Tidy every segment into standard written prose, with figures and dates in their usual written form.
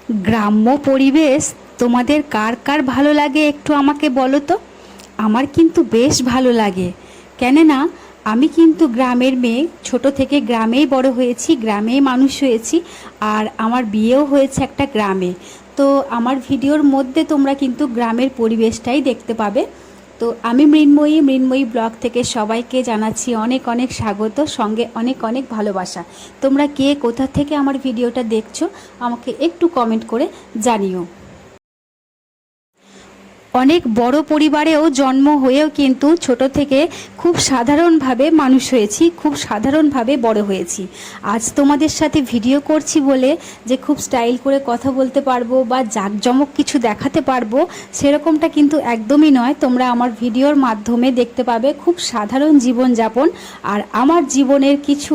গ্রাম্য পরিবেশ তোমাদের কার কার ভালো লাগে একটু আমাকে বলো তো। আমার কিন্তু বেশ ভালো লাগে। কেননা আমি কিন্তু গ্রামের মেয়ে, ছোট থেকে গ্রামেই বড় হয়েছি, গ্রামেই মানুষ হয়েছি, আর আমার বিয়েও হয়েছে একটা গ্রামে। তো আমার ভিডিওর মধ্যে তোমরা কিন্তু গ্রামের পরিবেশটাই দেখতে পাবে। তো আমি মৃন্ময়ী ব্লগ থেকে সবাইকে জানাচ্ছি অনেক অনেক স্বাগত, সঙ্গে অনেক অনেক ভালোবাসা। তোমরা কে কোথা থেকে আমার ভিডিওটা দেখছো আমাকে একটু কমেন্ট করে জানিও। অনেক বড় পরিবারেও জন্ম হয়েও কিন্তু ছোট থেকে খুব সাধারণভাবে মানুষ হয়েছি, খুব সাধারণভাবে বড় হয়েছি। আজ তোমাদের সাথে ভিডিও করছি বলে যে খুব স্টাইল করে কথা বলতে পারবো বা জাঁকজমক কিছু দেখাতে পারবো সেরকমটা কিন্তু একদমই নয়। তোমরা আমার ভিডিওর মাধ্যমে দেখতে পাবে খুব সাধারণ জীবনযাপন আর আমার জীবনের কিছু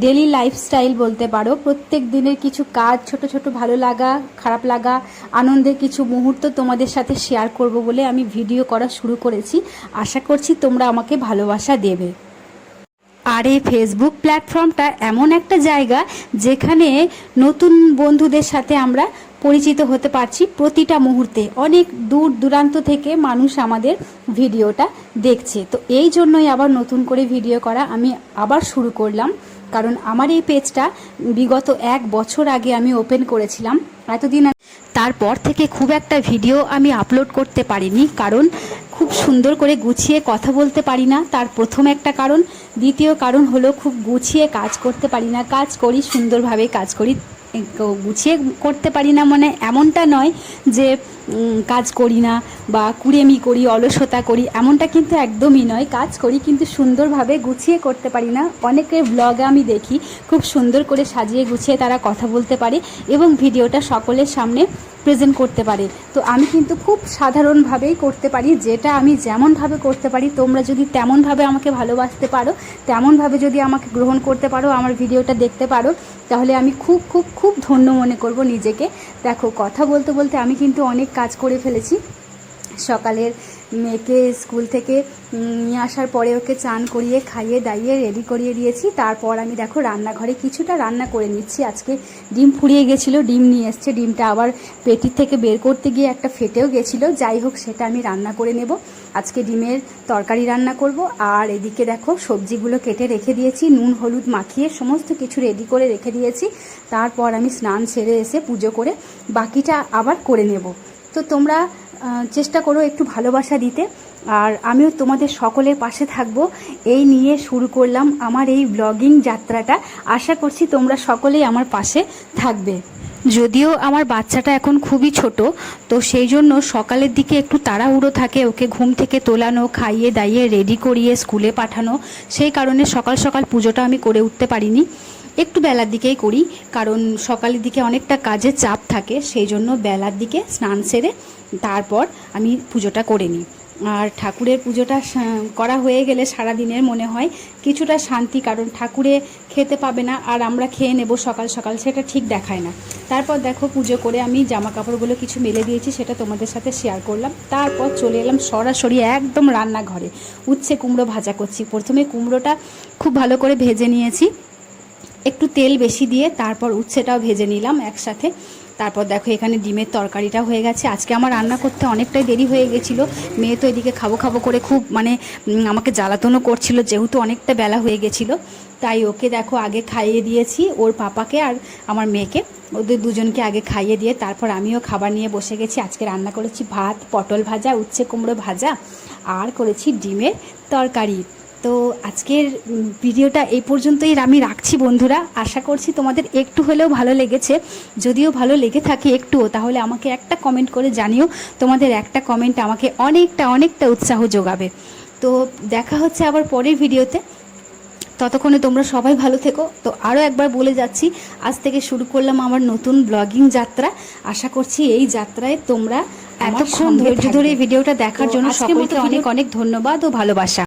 ডেলি লাইফস্টাইল বলতে পারো। প্রত্যেক দিনের কিছু কাজ, ছোট ছোট ভালো লাগা, খারাপ লাগা, আনন্দের কিছু মুহূর্ত তোমাদের সাথে শেয়ার করব বলে আমি ভিডিও করা শুরু করেছি। আশা করছি তোমরা আমাকে ভালোবাসা দেবে। আর এই ফেসবুক প্ল্যাটফর্মটা এমন একটা জায়গা যেখানে নতুন বন্ধুদের সাথে আমরা পরিচিত হতে পারছি প্রতিটা মুহূর্তে। অনেক দূর দূরান্ত থেকে মানুষ আমাদের ভিডিওটা দেখছে। তো এই জন্যই আবার নতুন করে ভিডিও করা আমি আবার শুরু করলাম। কারণ আমার এই পেজটা বিগত 1 বছর আগে আমি ওপেন করেছিলাম। এতদিন তারপর থেকে খুব একটা ভিডিও আমি আপলোড করতে পারিনি, কারণ খুব সুন্দর করে গুছিয়ে কথা বলতে পারি না, তার প্রথম একটা কারণ। দ্বিতীয় কারণ হলো খুব গুছিয়ে কাজ করতে পারি না। কাজ করি, সুন্দরভাবে কাজ করি, গুছিয়ে করতে পারি না মানে এমনটা নয় যে কাজ করি না বা কুড়েমি করি, অলসতা করি, এমনটা কিন্তু একদমই নয়। কাজ করি কিন্তু সুন্দরভাবে গুছিয়ে করতে পারি না। অনেকের ব্লগে আমি দেখি খুব সুন্দর করে সাজিয়ে গুছিয়ে তারা কথা বলতে পারে এবং ভিডিওটা সকলের সামনে প্রেজেন্ট করতে পারে। তো আমি কিন্তু খুব সাধারণভাবেই করতে পারি, যেটা আমি যেমনভাবে করতে পারি। তোমরা যদি তেমনভাবে আমাকে ভালোবাসতে পারো, তেমনভাবে যদি আমাকে গ্রহণ করতে পারো, আমার ভিডিওটা দেখতে পারো, তাহলে আমি খুব খুব খুব ধন্য মনে করব নিজেকে। দেখো, কথা বলতে বলতে আমি কিন্তু অনেক কাজ করে ফেলেছি। সকালের মেয়েকে স্কুল থেকে নিয়ে আসার পরে ওকে চান করিয়ে খাইয়ে দাইয়ে রেডি করিয়ে দিয়েছি। তারপর আমি দেখো রান্নাঘরে কিছুটা রান্না করে নিচ্ছি। আজকে ডিম ফুরিয়ে গেছিলো, ডিম নিয়ে এসছে, ডিমটা আবার পেটির থেকে বের করতে গিয়ে একটা ফেটেও গেছিলো। যাই হোক, সেটা আমি রান্না করে নেব। আজকে ডিমের তরকারি রান্না করব। আর এদিকে দেখো সবজিগুলো কেটে রেখে দিয়েছি, নুন হলুদ মাখিয়ে সমস্ত কিছু রেডি করে রেখে দিয়েছি। তারপর আমি স্নান সেরে এসে পুজো করে বাকিটা আবার করে নেব। তো তোমরা চেষ্টা করো একটু ভালোবাসা দিতে, আর আমিও তোমাদের সকলের পাশে থাকবো। এই নিয়ে শুরু করলাম আমার এই ব্লগিং যাত্রাটা। আশা করছি তোমরা সকলেই আমার পাশে থাকবে। যদিও আমার বাচ্চাটা এখন খুবই ছোট, তো সেই জন্য সকালের দিকে একটু তাড়াহুড়ো থাকে, ওকে ঘুম থেকে তোলানো, খাইয়ে দাইয়ে রেডি করিয়ে স্কুলে পাঠানো। সেই কারণে সকাল সকাল পুজোটা আমি করে উঠতে পারিনি। একটু বেলার দিকেই করি, কারণ সকালের দিকে অনেকটা কাজের চাপ থাকে। সেই জন্য বেলার দিকে স্নান সেরে তারপর আমি পুজোটা করে নিই। আর ঠাকুরের পুজোটা করা হয়ে গেলে সারাদিনের মনে হয় কিছুটা শান্তি, কারণ ঠাকুরে খেতে পাবে না আর আমরা খেয়ে নেব সকাল সকাল, সেটা ঠিক দেখায় না। তারপর দেখো পুজো করে আমি জামা কাপড়গুলো কিছু মেলে দিয়েছি, সেটা তোমাদের সাথে শেয়ার করলাম। তারপর চলে এলাম সরাসরি একদম রান্নাঘরে। উচ্ছে কুমড়ো ভাজা করছি। প্রথমে কুমড়োটা খুব ভালো করে ভেজে নিয়েছি, একটু তেল বেশি দিয়ে। তারপর উচ্ছেটাও ভেজে নিলাম একসাথে। তারপর দেখো এখানে ডিমের তরকারিটা হয়ে গেছে। আজকে আমার রান্না করতে অনেকটাই দেরি হয়ে গেছিলো। মেয়ে তো এদিকে খাবো খাবো করে খুব আমাকে জ্বালাতনও করছিল, যেহেতু অনেকটা বেলা হয়ে গেছিলো। তাই ওকে দেখো আগে খাইয়ে দিয়েছি, ওর পাপাকে আর আমার মেয়েকে, ওদের দুজনকে আগে খাইয়ে দিয়ে তারপর আমিও খাবার নিয়ে বসে গেছি। আজকে রান্না করেছি ভাত, পটল ভাজা, উচ্ছে কুমড়ো ভাজা, আর করেছি ডিমের তরকারি। তো আজকের ভিডিওটা এই পর্যন্তই আমি রাখছি বন্ধুরা। আশা করছি তোমাদের একটু হলেও ভালো লেগেছে। যদিও ভালো লেগে থাকে একটুও, তাহলে আমাকে একটা কমেন্ট করে জানিও। তোমাদের একটা কমেন্ট আমাকে অনেকটা উৎসাহ যোগাবে। তো দেখা হচ্ছে আবার পরের ভিডিওতে। ততক্ষণে তোমরা সবাই ভালো থেকো। তো আরও একবার বলে যাচ্ছি, আজ থেকে শুরু করলাম আমার নতুন ব্লগিং যাত্রা। আশা করছি এই যাত্রায় তোমরা এতক্ষণ ধৈর্য ধরে ভিডিওটা দেখার জন্য সকলকে অনেক ধন্যবাদ ও ভালোবাসা।